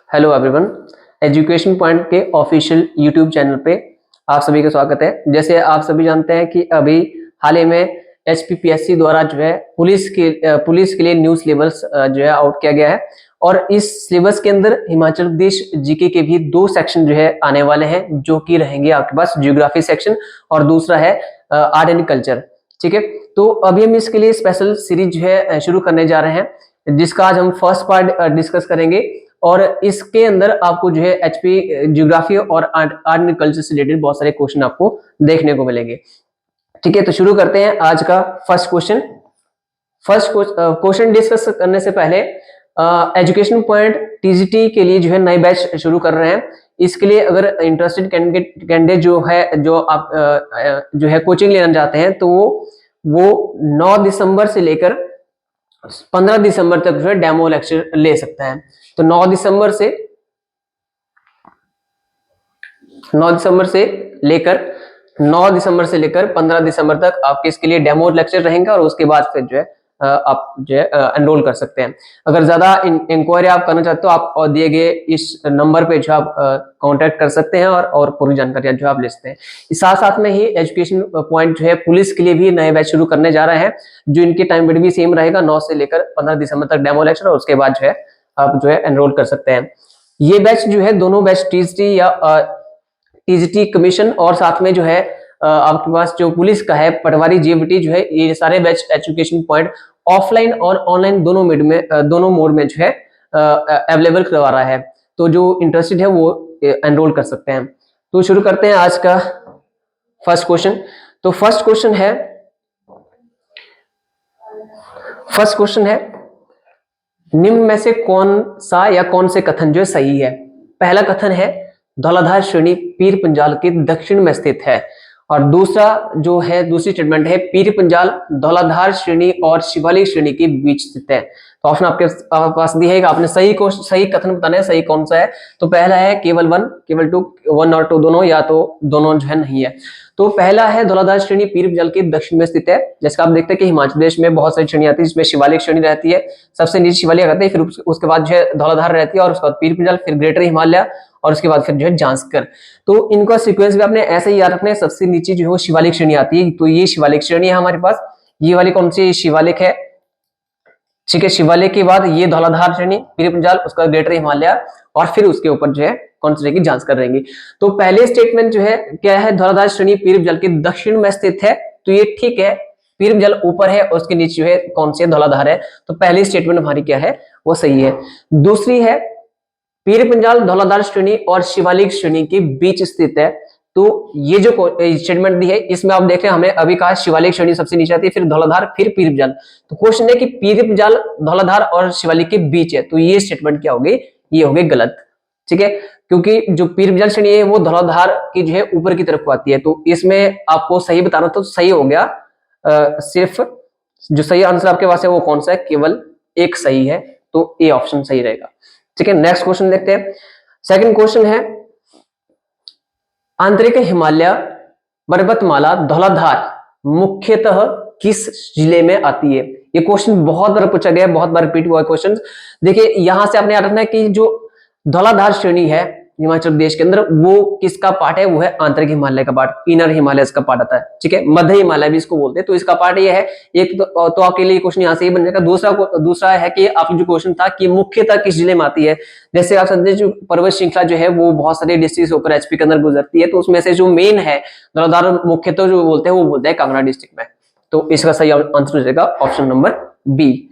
Hello everyone, education point के official YouTube channel पे आप सभी का स्वागत है। जैसे आप सभी जानते हैं कि अभी हाल ही में एचपीपीएससी द्वारा जो है पुलिस के लिए न्यू सिलेबस जो है आउट किया गया है और इस सिलेबस के अंदर हिमाचल प्रदेश जीके के भी दो सेक्शन जो है आने वाले हैं, जो कि रहेंगे आपके पास ज्योग्राफी सेक्शन और दूसरा है आर्ट एंड कल्चर। ठीक है, तो अभी हम इसके लिए स्पेशल सीरीज जो है शुरू करने जा रहे हैं, जिसका आज हम फर्स्ट पार्ट डिस्कस करेंगे और इसके अंदर आपको जो है एचपी ज्योग्राफी और आर्ट एंड कल्चर से रिलेटेड बहुत सारे क्वेश्चन आपको देखने को मिलेंगे। ठीक है, तो शुरू करते हैं आज का first question. First question discuss करने से पहले एजुकेशन पॉइंट टीजीटी के लिए जो है नए बैच शुरू कर रहे हैं। इसके लिए अगर इंटरेस्टेड कैंडिडेट जो आप जो है कोचिंग लेना चाहते हैं, तो वो 9 दिसंबर से लेकर 15 दिसंबर तक जो है डेमो लेक्चर ले सकते हैं। तो 9 दिसंबर से लेकर 15 दिसंबर तक आपके इसके लिए डेमो लेक्चर रहेंगे और उसके बाद फिर जो है आप जो है एनरोल कर सकते हैं। अगर ज्यादा इंक्वायरी आप करना चाहते हो, आप दिए गए इस नंबर पे जो आप कांटेक्ट कर सकते हैं और पूरी जानकारी जो आप ले सकते हैं। इस साथ में ही एजुकेशन पॉइंट जो है पुलिस के लिए भी नए बैच शुरू करने जा रहे हैं, जो इनके टाइम पीरियड भी सेम रहेगा, 9 से लेकर 15 दिसंबर तक डेमो लेक्चर और उसके बाद जो है आप जो है एनरोल कर सकते हैं। ये बैच जो है दोनों बैच टीजीटी या टीजीटी कमीशन और साथ में जो है आपके पास जो पुलिस का है पटवारी जीएबीटी जो है, ये सारे बैच एजुकेशन पॉइंट ऑफलाइन और ऑनलाइन दोनों मोड में जो है अवेलेबल करवा रहा है। तो जो इंटरेस्टेड है वो एनरोल कर सकते हैं। तो शुरू करते हैं आज का फर्स्ट क्वेश्चन। तो फर्स्ट क्वेश्चन है निम्न में से कौन से कथन जो है सही है। पहला कथन है धौलाधार श्रेणी पीर पंजाल के दक्षिण में स्थित है, और दूसरी स्टेटमेंट है पीर पंजाल धौलाधार श्रेणी और शिवालिक श्रेणी के बीच स्थित है। तो ऑप्शन आपके पास दिया है, आपने सही कथन बताना है, सही कौन सा है। तो पहला है केवल 1, केवल 2, 1 और 2 दोनों, या तो दोनों जो है नहीं है। तो पहला है धौलाधार श्रेणी पीर पंजाल के दक्षिण में स्थित है। जैसे आप देखते हैं कि हिमाचल प्रदेश में बहुत सारी श्रेणी आती है, जिसमें शिवालिक श्रेणी रहती है, सबसे नीचे शिवालिक रहती है, फिर उसके बाद जो है धौलाधार रहती है, और उसके बाद पीर पंजाल, फिर ग्रेटर हिमालय और उसके बाद फिर जो है जांस्कर। तो इनका सीक्वेंस भी आपने ऐसे ही याद रखना है। सबसे नीचे जो है वो शिवालिक श्रेणी आती है, तो ये शिवालिक श्रेणी है हमारे पास। ये वाली कौन सी शिवालिक है? ठीक है, शिवालिक के बाद ये धौलाधार श्रेणी, पीर पंजाल, उसका ग्रेटर हिमालय, और फिर उसके ऊपर जो है कौन सी रहेगी? जांस्कर रहेंगी। तो पहले स्टेटमेंट जो है क्या है? धौलाधार श्रेणी पीर पंजाल के दक्षिण में स्थित है, तो ये ठीक है। पीर पंजाल ऊपर है और उसके नीचे जो है कौन सी धौलाधार है, तो पहली स्टेटमेंट हमारी क्या है? वो सही है। दूसरी है पीर पंजाल धौलाधार श्रेणी और शिवालिक श्रेणी के बीच स्थित है। तो ये जो स्टेटमेंट दी है, इसमें आप देख रहे हैं हमने अभी कहा शिवालिक श्रेणी सबसे नीचे आती है, फिर धौलाधार, फिर पीर पंजाल। तो क्वेश्चन है कि पीर पंजाल धौलाधार और शिवालिक के बीच है, तो ये स्टेटमेंट क्या होगी? ये होगी गलत। ठीक है, क्योंकि जो पीर पंजाल श्रेणी है वो धौलाधार की जो है ऊपर की तरफ आती है। तो इसमें आपको सही बताना, तो सही हो गया। सिर्फ जो सही आंसर आपके पास है वो कौन सा है? केवल एक सही है, तो ए ऑप्शन सही रहेगा। ठीक है, नेक्स्ट क्वेश्चन देखते हैं। सेकंड क्वेश्चन है आंतरिक हिमालय पर्वतमाला धौलाधार मुख्यतः किस जिले में आती है? ये क्वेश्चन बहुत बार पूछा गया है, बहुत बार रिपीट हुआ है क्वेश्चन। देखिए यहां से आपने याद रखना है कि जो धौलाधार श्रेणी है हिमाचल प्रदेश के अंदर, वो किसका पार्ट है? वो है आंतरिक हिमालय का पार्ट, इनर हिमालय का पार्ट आता है। ठीक है, मध्य हिमालय भी इसको बोलते हैं, तो इसका पार्ट ये है। एक तो आपके लिए क्वेश्चन यहाँ से ही बन जाएगा। दूसरा है कि आप जो क्वेश्चन था कि मुख्यतः किस जिले में आती है, जैसे आप समझे जो पर्वत श्रृंखला जो है वो बहुत सारे डिस्ट्रिक्ट होकर एचपी के अंदर गुजरती है, तो उसमें से जो मेन है धौलाधार मुख्यतः जो बोलते हैं वो बोलते हैं कांगड़ा डिस्ट्रिक्ट में। तो इसका सही आंसर हो जाएगा ऑप्शन नंबर बी।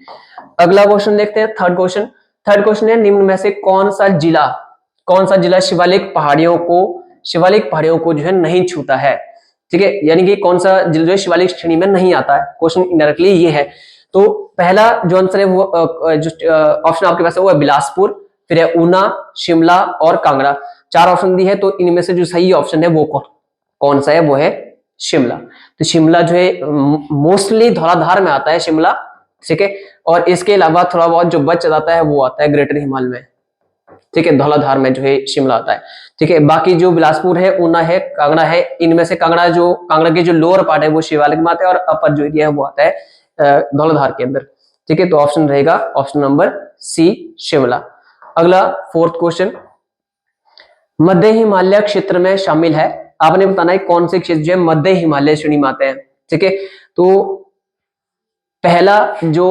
अगला क्वेश्चन देखते हैं, थर्ड क्वेश्चन है निम्न में से कौन सा जिला शिवालिक पहाड़ियों को जो है नहीं छूता है? ठीक है, यानी कि कौन सा जिला जो है शिवालिक श्रेणी में नहीं आता है, क्वेश्चन इनडायरेक्टली ये है। तो पहला जो आंसर है वो जो ऑप्शन आपके पास है वो है बिलासपुर, फिर है ऊना, शिमला और कांगड़ा। 4 ऑप्शन दी है, तो इनमें से जो सही ऑप्शन है वो कौन सा है? वो है शिमला। तो शिमला जो है मोस्टली धौलाधार में आता है शिमला। ठीक है, और इसके अलावा थोड़ा बहुत जो बच जाता है वो आता है ग्रेटर हिमालय में। ठीक है, धौलाधार में जो है शिमला आता है। ठीक है, बाकी जो बिलासपुर है, ऊना है, कांगड़ा है, इनमें से कांगड़ा के जो लोअर पार्ट है वो शिवालिक में आता है, और अपर जो एरिया है वो आता है धौलाधार के अंदर। ठीक है, तो ऑप्शन रहेगा ऑप्शन नंबर सी शिमला। अगला फोर्थ क्वेश्चन, मध्य हिमालय क्षेत्र में शामिल है, आपने बताना है कौन से क्षेत्र जो है मध्य हिमालय श्रेणी में आते हैं। ठीक है, तो पहला जो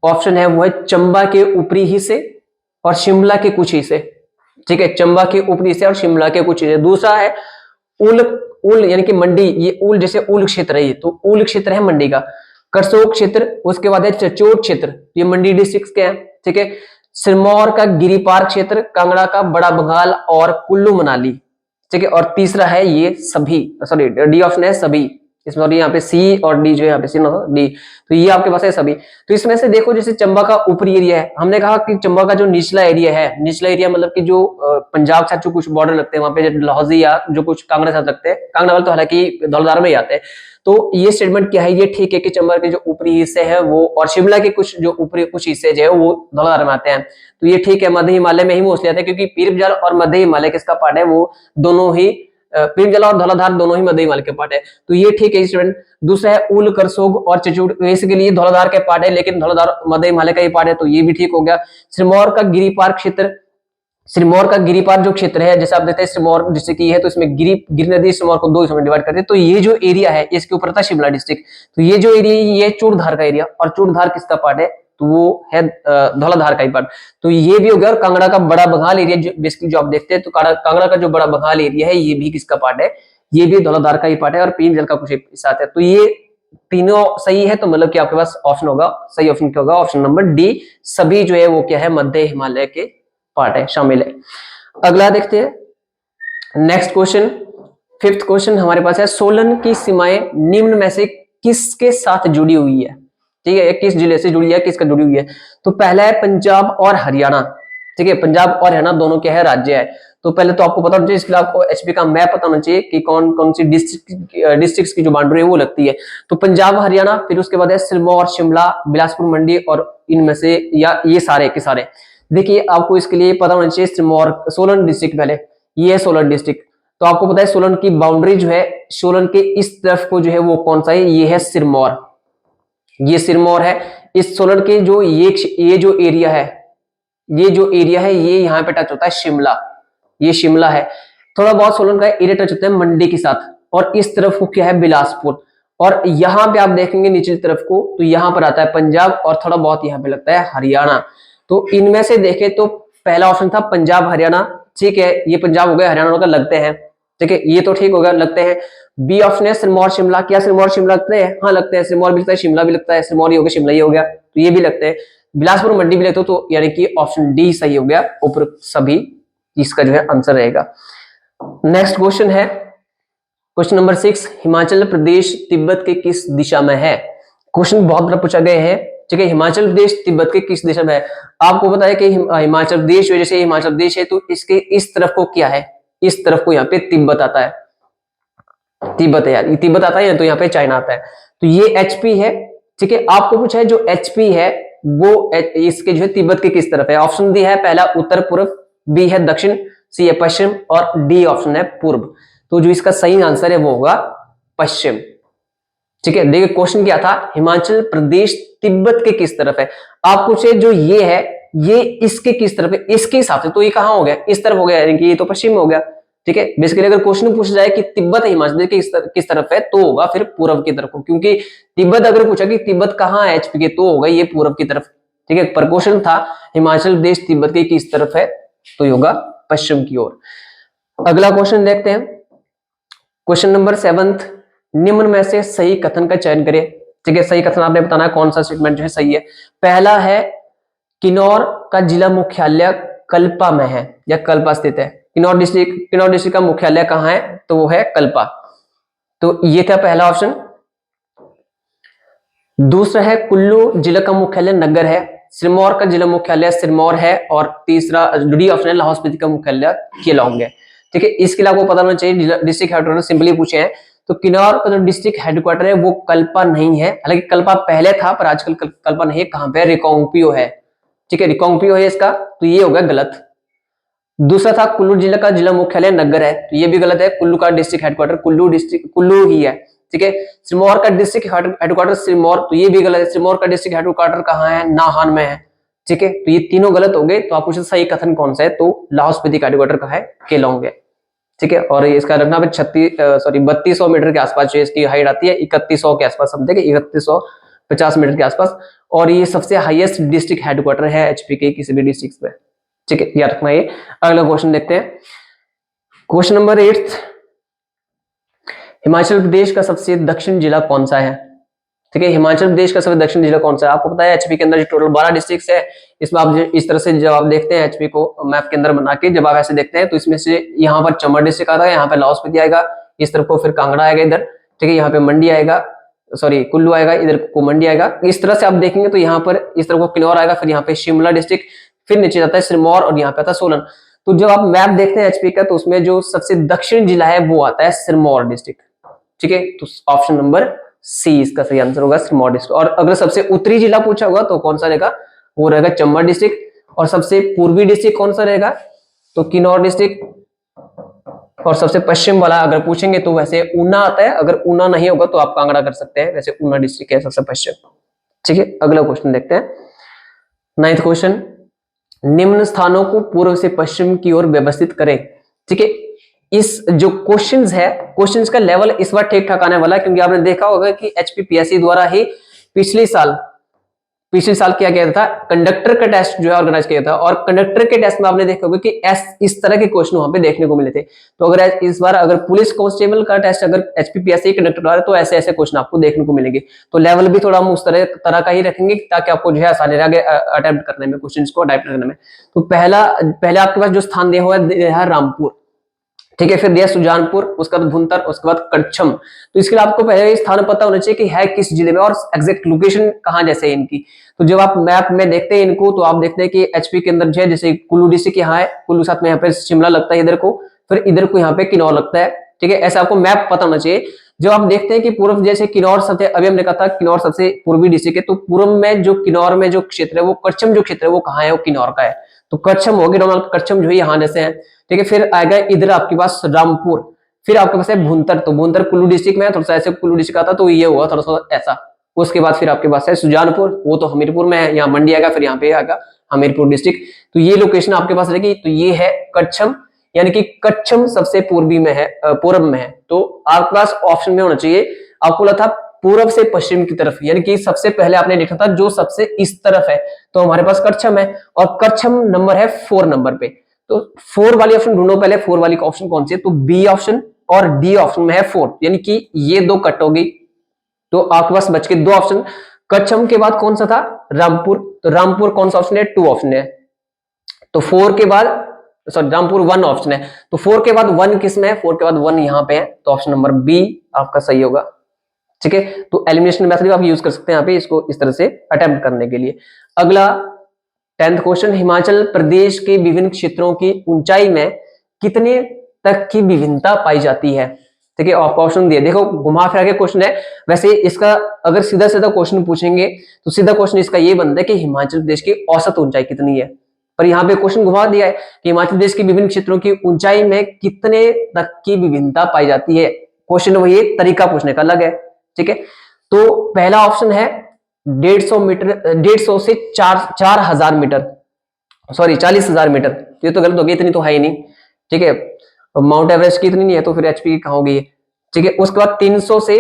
ऑप्शन है वो है चंबा के ऊपरी हिस्से और शिमला के कुछ हिस्से। ठीक है, चंबा के ऊपरी हिस्से और शिमला के कुछ हिस्से। दूसरा है उल उल यानी कि मंडी, ये उल जैसे उल क्षेत्र है, ये तो उल क्षेत्र है मंडी का। करसोग क्षेत्र, उसके बाद है चचोट क्षेत्र, ये मंडी डिस्ट्रिक्ट के हैं। ठीक है, सिरमौर का गिरिपार क्षेत्र, कांगड़ा का बड़ा बंगाल और कुल्लू मनाली। ठीक है, और तीसरा है ये सभी, सॉरी डी ऑप्शन है सभी, इसमें यहाँ पे सी और डी जो है यहाँ पे सी डी, तो ये आपके पास है सभी। तो इसमें से देखो जैसे चंबा का ऊपरी एरिया है, हमने कहा कि चंबा का जो निचला एरिया है, निचला एरिया मतलब कि जो पंजाब साथ जो कुछ बॉर्डर लगते हैं वहां पे लाहौजी या जो कुछ कांगड़ा साथ लगते हैं, कांगड़ा वाले तो हालांकि धौलधार में ही आते हैं। तो ये स्टेटमेंट क्या है, ये ठीक है कि चंबा के जो ऊपरी हिस्से है वो और शिमला के कुछ जो ऊपरी कुछ हिस्से जो है वो धौलधार में आते हैं, तो ये ठीक है। मध्य हिमालय में ही मोस्टली आते हैं क्योंकि पीर पंजाल और मध्य हिमालय किसका पार्ट है, वो दोनों ही पीर पंजाल और धौलाधार दोनों ही मध्य हिमालय के पार्ट है, तो ये ठीक है स्टूडेंट। दूसरा है उल करसोग और चचूड़, इसके धौलाधार के पार्ट है लेकिन धौलाधार मध्य हिमालय का ही पार्ट है, तो ये भी ठीक हो गया। सिरमौर का गिरिपार क्षेत्र, सिरमौर का गिरिपार जो क्षेत्र है, जैसे आप देखते हैं सिरमौर डिस्ट्रिक्ट ये है तो इसमें गिरी नदी सिरमौर को दो हिस्सों में डिवाइड करते हैं, तो ये जो एरिया है इसके ऊपर था शिमला डिस्ट्रिक्ट, तो ये जो एरिया ये चूड़धार का एरिया, और चूड़धार किसका पार्ट है, तो वो है धौलाधार का ही पार्ट, तो ये भी हो गया। और कांगड़ा का बड़ा बंगाल एरिया जो बेसिकली जो आप देखते हैं, तो कांगड़ा का जो बड़ा बंगाल एरिया है ये भी किसका पार्ट है, ये भी धौलाधार का ही पार्ट है, और पीर जल का कुछ साथ है, तो ये तीनों सही है। तो मतलब कि आपके पास ऑप्शन होगा, सही ऑप्शन क्या होगा, ऑप्शन नंबर डी, सभी जो है वो क्या है, मध्य हिमालय के पार्ट है, शामिल है। अगला देखते हैं नेक्स्ट क्वेश्चन, फिफ्थ क्वेश्चन हमारे पास है, सोलन की सीमाएं निम्न में से किसके साथ जुड़ी हुई है। ठीक है, किस जिले से जुड़ी है, किसका जुड़ी हुई है, तो पहला है पंजाब और हरियाणा। ठीक है, पंजाब और हरियाणा दोनों क्या है, राज्य है। तो पहले तो आपको पता होना चाहिए, इसके लिए आपको एचपी का मैप पता होना चाहिए कि कौन कौन सी डिस्ट्रिक्ट्स की जो बाउंड्री है वो लगती है। तो पंजाब हरियाणा, फिर उसके बाद है सिरमौर, शिमला, बिलासपुर, मंडी, और इनमें से या ये सारे के सारे। देखिए आपको इसके लिए पता होना चाहिए सिरमौर, सोलन डिस्ट्रिक्ट, पहले ये है सोलन डिस्ट्रिक्ट, तो आपको पता है सोलन की बाउंड्री जो है, सोलन के इस तरफ को जो है वो कौन सा है, ये है सिरमौर, ये सिरमौर है। इस सोलन के जो ये जो एरिया है, ये जो एरिया है ये यहाँ पे टच होता है शिमला, ये शिमला है। थोड़ा बहुत सोलन का एरिया टच होता है मंडी के साथ, और इस तरफ को क्या है, बिलासपुर, और यहाँ पे आप देखेंगे नीचे तरफ को तो यहाँ पर आता है पंजाब, और थोड़ा बहुत यहाँ पे लगता है हरियाणा। तो इनमें से देखें तो पहला ऑप्शन था पंजाब हरियाणा, ठीक है, ये पंजाब हो गया, हरियाणा होगा, लगते हैं। ठीक है, ये तो ठीक होगा, लगते हैं। बी ऑप्शन है सिरमौर शिमला, क्या सिरमौर शिमला लगते हैं, हाँ लगते हैं, सिरमौर भी लगता है, शिमला भी लगता है, सिरमौर ही हो गया, शिमला ही हो गया, तो ये भी लगते हैं। बिलासपुर मंडी भी लगते हो, तो यानी कि ऑप्शन डी सही हो गया, ऊपर सभी, इसका जो है आंसर रहेगा। नेक्स्ट क्वेश्चन है क्वेश्चन नंबर 6, हिमाचल प्रदेश तिब्बत के किस दिशा में है। क्वेश्चन बहुत बार पूछा गया है। ठीक है, हिमाचल प्रदेश तिब्बत के किस दिशा में है। आपको पता है कि हिमाचल प्रदेश, जैसे हिमाचल प्रदेश है तो इसके इस तरफ को क्या है, इस तरफ को यहाँ पे तिब्बत आता है, तिब्बत है यार, तिब्बत आता है तो यहाँ पे चाइना आता है, तो ये एचपी है। ठीक है, आपको पूछा है जो एचपी है वो इसके जो है तिब्बत के किस तरफ है। ऑप्शन दी है, पहला उत्तर पूर्व, बी है दक्षिण, सी है पश्चिम, और डी ऑप्शन है पूर्व। तो जो इसका सही आंसर है वो होगा पश्चिम। ठीक है, देखिए क्वेश्चन क्या था, हिमाचल प्रदेश तिब्बत के किस तरफ है। आपको पूछे जो ये है ये इसके किस तरफ है, इसके हिसाब से तो ये कहां हो गया, इस तरफ हो गया, यानी कि ये तो पश्चिम में हो गया। ठीक है, बेसिकली अगर क्वेश्चन पूछा जाए कि तिब्बत हिमाचल के किस तरफ है, तो होगा फिर पूर्व की तरफ, क्योंकि तिब्बत अगर पूछा कि तिब्बत कहाँ है एचपी के, तो होगा ये पूर्व की तरफ। ठीक है, पर क्वेश्चन था हिमाचल प्रदेश तिब्बत के किस तरफ है, तो ये होगा पश्चिम की ओर। अगला क्वेश्चन देखते हैं, क्वेश्चन नंबर 7, निम्न में से सही कथन का चयन करें। ठीक है, सही कथन आपने बताना है कौन सा स्टेटमेंट जो है सही है। पहला है किन्नौर का जिला मुख्यालय कल्पा में है या कल्पा स्थित है। किन्नौर डिस्ट्रिक्ट का मुख्यालय कहाँ है, तो वो है कल्पा, तो ये था पहला ऑप्शन। दूसरा है कुल्लू जिला का मुख्यालय नगर है, सिरमौर का जिला मुख्यालय सिरमौर है, और तीसरा डी ऑप्शन है लाहौल स्पीति का मुख्यालय केलांग है। ठीक है, इसके लिए आपको पता होना चाहिए डिस्ट्रिक्ट हेडक्वार्टर सिंपली पूछे हैं, तो किन्नौर का जो डिस्ट्रिक्ट हेडक्वार्टर है वो कल्पा नहीं है, हालांकि कल्पा पहले था पर आजकल कल्पा नहीं है, कहां पे, रिकांगपिओ है। ठीक है, रिकांगपिओ है इसका, तो ये हो गया गलत। दूसरा था कुल्लू जिला का जिला मुख्यालय नगर है, तो ये भी गलत है, कुल्लू का डिस्ट्रिक्ट हेडक्वार्टर कुल्लू ही है। ठीक है, सिरमौर का डिस्ट्रिक्ट हेडक्वार्टर सिरमौर, तो ये भी गलत है, सिरमौर का डिस्ट्रिक्ट हेडक्वार्टर कहाँ है, नाहन में है। ठीक है, तो ये तीनों गलत हो गए, तो आप पूछे सही कथन कौन सा है, तो लाहौल स्पीति का हेडक्वार्टर कहाँ है, केलोंग है। ठीक है, और इसका रखना पे 3200 मीटर के आसपास जो इसकी हाइट आती है, 3100 के आसपास, समझे 3150 मीटर के आसपास। और ये सबसे हाईएस्ट डिस्ट्रिक्ट हेडक्वार्टर है एचपी के किसी भी डिस्ट्रिक्ट में। ठीक है, याद रखना ये। अगला क्वेश्चन देखते हैं, क्वेश्चन नंबर 8, हिमाचल प्रदेश का सबसे दक्षिण जिला कौन सा है। ठीक है, हिमाचल प्रदेश का सबसे दक्षिण जिला कौन सा है, आपको पता है एचपी के अंदर टोटल 12 डिस्ट्रिक्ट है। इसमें आप इस तरह से जवाब देखते हैं एचपी को मैप के अंदर बना के, जब आप ऐसे देखते हैं तो इसमें से यहाँ पर चंबा डिस्ट्रिक्ट आता है, यहाँ पे लाहौल स्पीति आएगा, इस तरफ को फिर कांगड़ा आएगा इधर। ठीक है, यहाँ पे मंडी आएगा, सॉरी कुल्लू आएगा, इधर को मंडी आएगा। इस तरह से आप देखेंगे तो यहाँ पर इस तरफ को किन्नौर आएगा, फिर यहाँ पे शिमला डिस्ट्रिक्ट, फिर नीचे जाता है सिरमौर और यहाँ पे आता है सोलन। तो जब आप मैप देखते हैं एचपी का, तो उसमें जो सबसे दक्षिण जिला है वो आता है सिरमौर डिस्ट्रिक्ट। ठीक है, तो ऑप्शन नंबर सी इसका सही आंसर होगा, सिरमौर डिस्ट्रिक्ट। और अगर सबसे उत्तरी जिला पूछा होगा तो कौन सा रहेगा, वो रहेगा चंबा डिस्ट्रिक्ट। और सबसे पूर्वी डिस्ट्रिक्ट कौन सा रहेगा, तो किन्नौर डिस्ट्रिक्ट। और सबसे पश्चिम वाला अगर पूछेंगे तो वैसे ऊना आता है, अगर ऊना नहीं होगा तो आप कांगड़ा कर सकते हैं, वैसे ऊना डिस्ट्रिक्ट है सबसे पश्चिम। ठीक है, अगला क्वेश्चन देखते हैं, 9th क्वेश्चन, निम्न स्थानों को पूर्व से पश्चिम की ओर व्यवस्थित करें। ठीक है, इस जो क्वेश्चंस है, क्वेश्चंस का लेवल इस बार ठीक ठाक आने वाला है, क्योंकि आपने देखा होगा कि एचपीपीएससी द्वारा ही पिछले साल क्या किया था, कंडक्टर का टेस्ट जो है ऑर्गेनाइज किया था। और कंडक्टर के टेस्ट में आपने देखा होगा कि इस तरह के क्वेश्चन वहां पे देखने को मिले थे। तो अगर इस बार अगर पुलिस कांस्टेबल का टेस्ट अगर एचपीपीएससी कंडक्टर वाला, तो ऐसे ऐसे क्वेश्चन आपको देखने को मिलेंगे। तो लेवल भी थोड़ा हम उस तरह का ही रखेंगे, ताकि आपको जो है आसानी रहे अटेम्प्ट करने में, क्वेश्चन को अटेम्प्ट करने में। तो पहले आपके पास जो स्थान दिया हुआ है रामपुर, ठीक है, फिर दिया सुजानपुर, उसके बाद भुंतर, उसके बाद कच्छम। तो इसके लिए आपको पहले स्थान पता होना चाहिए कि है किस जिले में और एग्जैक्ट लोकेशन कहां जैसे है इनकी। तो जब आप मैप में देखते हैं इनको, तो आप देखते हैं कि एचपी के अंदर जो है, जैसे कुल्लू डिस्ट्रिक्ट यहाँ है, कुल्लू साथ में यहाँ पे शिमला लगता है इधर को, फिर इधर को यहाँ पे किन्नौर लगता है। ठीक है, ऐसा आपको मैप पता होना चाहिए। जब आप देखते हैं कि पूर्व जैसे किन्नौर सबसे, अभी हमने कहा था किन्नौर सबसे पूर्वी डिस्ट्रिक्ट है, तो पूर्व में जो किन्नौर में जो क्षेत्र है, वो कच्छम जो क्षेत्र है वो कहाँ है, वो किन्नौर का है। तो कच्छम होगी, नॉर्मल कच्छम जो है यहाँ जैसे है। ठीक है, फिर आएगा इधर आपके पास रामपुर, फिर आपके पास है भुंतर, तो भुंतर कुल्लू डिस्ट्रिक्ट में है, थोड़ा सा ऐसे कुल्लू डिस्ट्रिक्ट आता, तो ये हुआ थोड़ा सा ऐसा। उसके बाद फिर आपके पास है सुजानपुर, वो तो हमीरपुर में है, यहाँ मंडी आएगा, फिर यहाँ पे आएगा हमीरपुर डिस्ट्रिक्ट। तो ये लोकेशन आपके पास रहेगी। तो ये है कच्छम, यानी कि कच्छम सबसे पूर्वी में है, पूर्व में है। तो आपके पास ऑप्शन में होना चाहिए, आपको लगा था पूर्व से पश्चिम की तरफ, यानी कि सबसे पहले आपने देखा था जो सबसे इस तरफ है, तो हमारे पास कच्छम है, और कच्छम नंबर है 4 नंबर पे। तो 4 वाली ऑप्शन ढूंढो पहले, 4 वाली ऑप्शन कौन सी है, तो बी ऑप्शन और डी ऑप्शन में है 4, यानी कि ये 2 कट होगी। तो आपके पास बच के 2 ऑप्शन। कच्छम के बाद कौन सा था, रामपुर, तो रामपुर कौन सा ऑप्शन है, 2 ऑप्शन है। तो 4 के बाद, सॉरी रामपुर 1 ऑप्शन है, तो 4 के बाद 1 किस में है, 4 के बाद 1 यहां पे है, तो ऑप्शन नंबर बी आपका सही होगा। ठीक है, तो एलिमिनेशन मेथड आप यूज कर सकते हैं यहाँ पे, इसको इस तरह से अटेम्प्ट करने के लिए। अगला 10th क्वेश्चन, हिमाचल प्रदेश के विभिन्न क्षेत्रों की ऊंचाई में कितने तक की विभिन्नता पाई जाती है। ठीक है, आपको ऑप्शन दिए, देखो घुमा फिरा के क्वेश्चन है। वैसे इसका अगर सीधा सीधा क्वेश्चन पूछेंगे तो सीधा क्वेश्चन इसका ये बनता है कि हिमाचल प्रदेश की औसत ऊंचाई कितनी है, पर यहाँ पे क्वेश्चन घुमा दिया है कि हिमाचल प्रदेश के विभिन्न क्षेत्रों की ऊंचाई में कितने तक की विभिन्नता पाई जाती है। क्वेश्चन वही है, तरीका पूछने का अलग है। ठीक है, तो पहला ऑप्शन है 150 मीटर, 150 से 4000 मीटर, सॉरी 40,000 मीटर। ये तो गलत हो गया, इतनी तो है ही नहीं। ठीक है, माउंट एवरेस्ट की इतनी नहीं है, तो फिर एचपी की कहां होगी। ठीक है, उसके बाद 300 से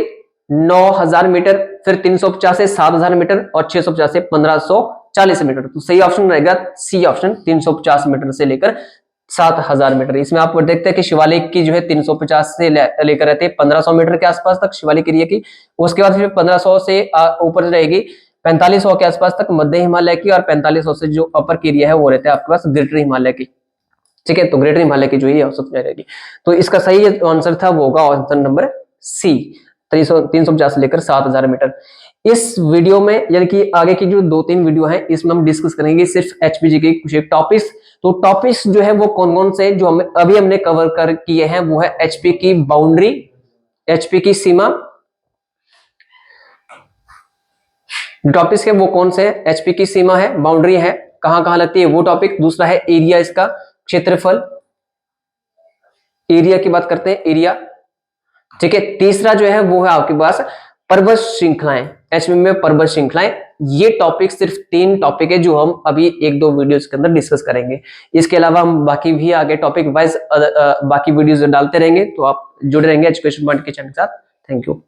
9000 मीटर, फिर 350 से 7000 मीटर, और 650 से 1540 मीटर। तो सही ऑप्शन रहेगा सी ऑप्शन, 350 मीटर से लेकर 7000 मीटर। इसमें आप देखते हैं कि शिवालिक की जो है 350 से लेकर रहते हैं 1500 मीटर के आसपास तक शिवालिक एरिया की। उसके बाद फिर 1500 से ऊपर रहेगी 4500 के आसपास तक मध्य हिमालय की, और 4500 से जो अपर की एरिया है वो रहता है आपके पास ग्रेटर हिमालय की। ठीक है, तो ग्रेटर हिमालय की जो है औसत रहेगी। तो इसका सही आंसर था वो होगा ऑप्शन नंबर सी, 350 से लेकर 7000 मीटर। इस वीडियो में, यानी कि आगे की जो 2-3 वीडियो है, इसमें हम डिस्कस करेंगे सिर्फ एचपीजी के कुछ टॉपिक्स। तो टॉपिक्स जो है वो कौन कौन से जो हमने कवर कर किए हैं, वो है एचपी की बाउंड्री, एचपी की सीमा। टॉपिक्स है वो कौन से है, एचपी की सीमा है, बाउंड्री है, कहां कहां लगती है वो टॉपिक। दूसरा है एरिया, इसका क्षेत्रफल, एरिया की बात करते हैं, एरिया। ठीक है, तीसरा जो है वो है आपके पास पर्वत श्रृंखलाएं, एचबीएम में पर्वत श्रृंखलाएं, ये टॉपिक सिर्फ 3 टॉपिक है जो हम अभी 1-2 वीडियोस के अंदर डिस्कस करेंगे। इसके अलावा हम बाकी भी आगे टॉपिक वाइज बाकी वीडियोस डालते रहेंगे, तो आप जुड़े रहेंगे एजुकेशन पॉइंट के चैनल के साथ। Thank you.